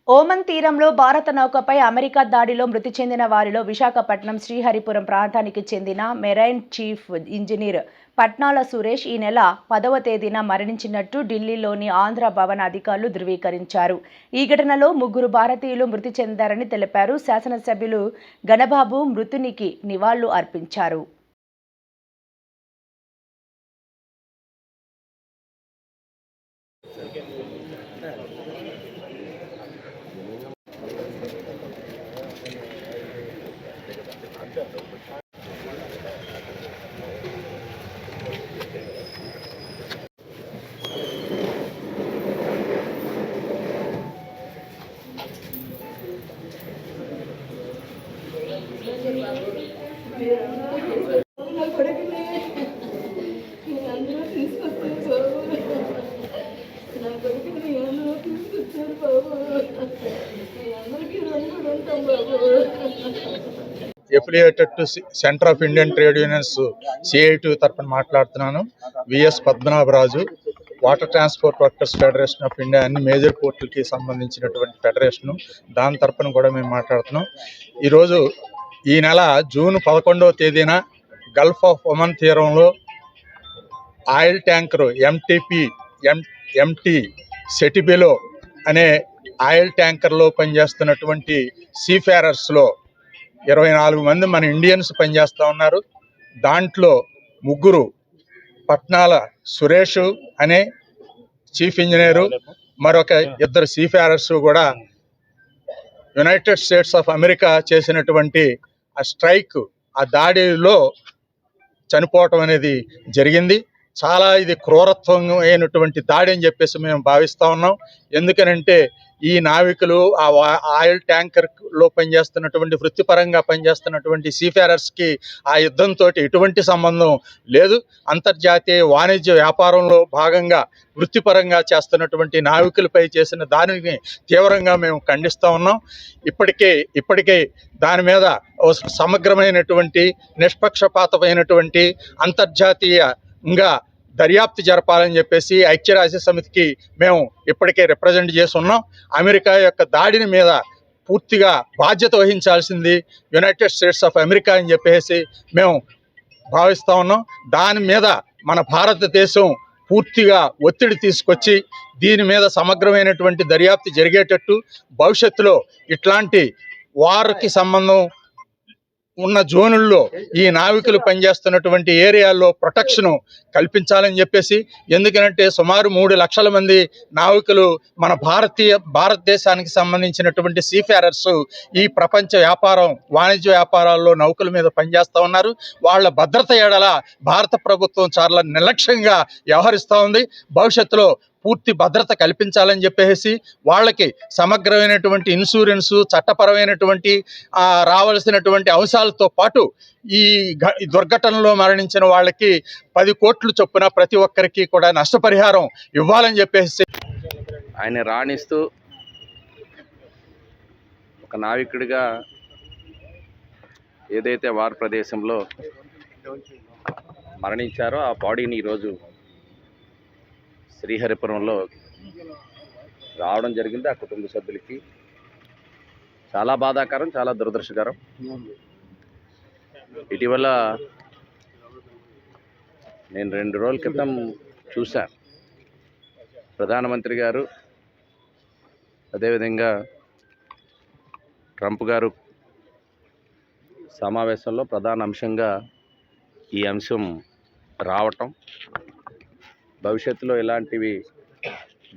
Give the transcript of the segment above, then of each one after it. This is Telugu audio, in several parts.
ఓమన్ తీరంలో భారత నౌకపై అమెరికా దాడిలో మృతి చెందిన వారిలో విశాఖపట్నం శ్రీహరిపురం ప్రాంతానికి చెందిన మెరైన్ చీఫ్ ఇంజనీర్ పట్నాల సురేష్ ఈ నెల 10వ తేదీన మరణించినట్టు ఢిల్లీలోని ఆంధ్ర భవన్ అధికారులు ధృవీకరించారు. ఈ ఘటనలో 3 భారతీయులు మృతి చెందారని తెలిపారు. శాసనసభ్యులు గణబాబు మృతునికి నివాళులు అర్పించారు. Affiliated to centre of Indian trade unions CITU తరఫున మాట్లాడుతున్నాను. VS Padmanabharaju, water transport workers federation of India, అన్ని మేజర్ పోర్టులకి సంబంధించినటువంటి ఫెడరేషను, దాని తరఫున కూడా మేము మాట్లాడుతున్నాం. ఈరోజు ఈ నెల జూన్ 11వ తేదీన గల్ఫ్ ఆఫ్ ఒమన్ తీరంలో ఆయిల్ ట్యాంకరు ఎంటీ సెటిబెలో అనే ఆయిల్ ట్యాంకర్లో పనిచేస్తున్నటువంటి సీఫేరర్స్లో 24 మంది మన ఇండియన్స్ పనిచేస్తూ ఉన్నారు. దాంట్లో 3 పట్నాల సురేష్ అనే చీఫ్ ఇంజనీరు, మరొక 2 సీఫేరర్స్ కూడా యునైటెడ్ స్టేట్స్ ఆఫ్ అమెరికా చేసినటువంటి ఆ స్ట్రైక్, ఆ దాడిలో చనిపోవటం అనేది జరిగింది. చాలా ఇది క్రూరత్వం అయినటువంటి దాడి అని చెప్పేసి మేము భావిస్తూ ఉన్నాం. ఎందుకనంటే ఈ నావికులు ఆ ఆయిల్ ట్యాంకర్లో పనిచేస్తున్నటువంటి వృత్తిపరంగా పనిచేస్తున్నటువంటి సీఫేరర్స్కి ఆ యుద్ధంతో ఎటువంటి సంబంధం లేదు. అంతర్జాతీయ వాణిజ్య వ్యాపారంలో భాగంగా వృత్తిపరంగా చేస్తున్నటువంటి నావికులపై చేసిన దానిని తీవ్రంగా మేము ఖండిస్తూ ఉన్నాం. ఇప్పటికే దాని మీద సమగ్రమైనటువంటి నిష్పక్షపాతమైనటువంటి అంతర్జాతీయంగా దర్యాప్తు జరపాలని చెప్పేసి ఐక్యరాజ్య సమితికి మేము ఇప్పటికే రిప్రజెంట్ చేసి ఉన్నాం. అమెరికా యొక్క దాడిని మీద పూర్తిగా బాధ్యత వహించాల్సింది యునైటెడ్ స్టేట్స్ ఆఫ్ అమెరికా అని చెప్పేసి మేము భావిస్తూ ఉన్నాం. దాని మీద మన భారతదేశం పూర్తిగా ఒత్తిడి తీసుకొచ్చి దీని మీద సమగ్రమైనటువంటి దర్యాప్తు జరిగేటట్టు, భవిష్యత్తులో ఇట్లాంటి వార్కి సంబంధం ఉన్న జోనుల్లో ఈ నావికులు పనిచేస్తున్నటువంటి ఏరియాల్లో ప్రొటెక్షన్ కల్పించాలని చెప్పేసి, ఎందుకంటే సుమారు 3 లక్షల మంది నావికులు మన భారతదేశానికి సంబంధించినటువంటి సీఫేరర్స్ ఈ ప్రపంచ వాణిజ్య వ్యాపారాల్లో నౌకల మీద పనిచేస్తూ ఉన్నారు. వాళ్ళ భద్రత ఎడల భారత ప్రభుత్వం చాలా నిర్లక్ష్యంగా వ్యవహరిస్తూ ఉంది. భవిష్యత్తులో పూర్తి భద్రత కల్పించాలని చెప్పేసి వాళ్ళకి సమగ్రమైనటువంటి ఇన్సూరెన్సు, చట్టపరమైనటువంటి రావాల్సినటువంటి అంశాలతో పాటు ఈ దుర్ఘటనలో మరణించిన వాళ్ళకి 10 కోట్లు చొప్పున ప్రతి ఒక్కరికి కూడా నష్టపరిహారం ఇవ్వాలని చెప్పేసి ఆయన రాణిస్తూ ఒక నావికుడిగా ఏదైతే వార్ ప్రదేశంలో మరణించారో ఆ బాడీని ఈరోజు శ్రీహరిపురంలో రావడం జరిగింది. ఆ కుటుంబ సభ్యులకి చాలా బాధాకరం, చాలా దురదృష్టకరం. ఇటీవల నేను 2 రోజుల క్రితం చూశాను, ప్రధానమంత్రి గారు అదేవిధంగా ట్రంప్ గారు సమావేశంలో ప్రధాన అంశంగా ఈ అంశం రావటం, భవిష్యత్తులో ఇలాంటివి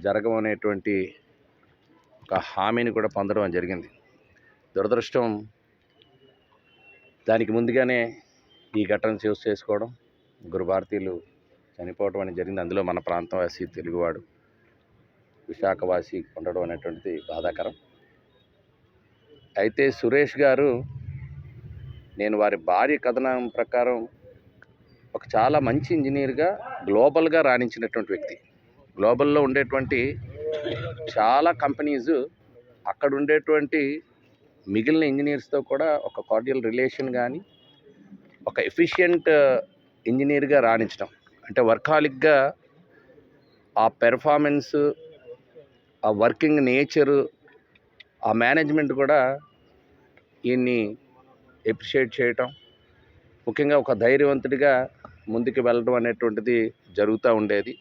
జరగమనేటువంటి ఒక హామీని కూడా పొందడం జరిగింది. దురదృష్టం, దానికి ముందుగానే ఈ ఘటన చేసుకోవడం, 3 భారతీయులు చనిపోవడం అనేది జరిగింది. అందులో మన ప్రాంతవాసి, తెలుగువాడు, విశాఖవాసి ఉండడం అనేటువంటిది బాధాకరం. అయితే సురేష్ గారు, నేను వారి భార్య కథనం ప్రకారం ఒక చాలా మంచి ఇంజనీర్గా గ్లోబల్గా రాణించినటువంటి వ్యక్తి. గ్లోబల్లో ఉండేటువంటి చాలా కంపెనీస్ అక్కడ ఉండేటువంటి మిగిలిన ఇంజనీర్స్తో కూడా ఒక కార్డియల్ రిలేషన్ కానీ, ఒక ఎఫిషియెంట్ ఇంజనీర్గా రాణించడం, అంటే వర్కాలిక్గా ఆ పెర్ఫార్మెన్స్, ఆ వర్కింగ్ నేచరు, ఆ మేనేజ్మెంట్ కూడా ఈయన్ని ఎప్రిషియేట్ చేయటం, ముఖ్యంగా ఒక ధైర్యవంతుడిగా ముందుకు వెళ్ళడం అనేటువంటిది జరుగుతూ ఉండేది.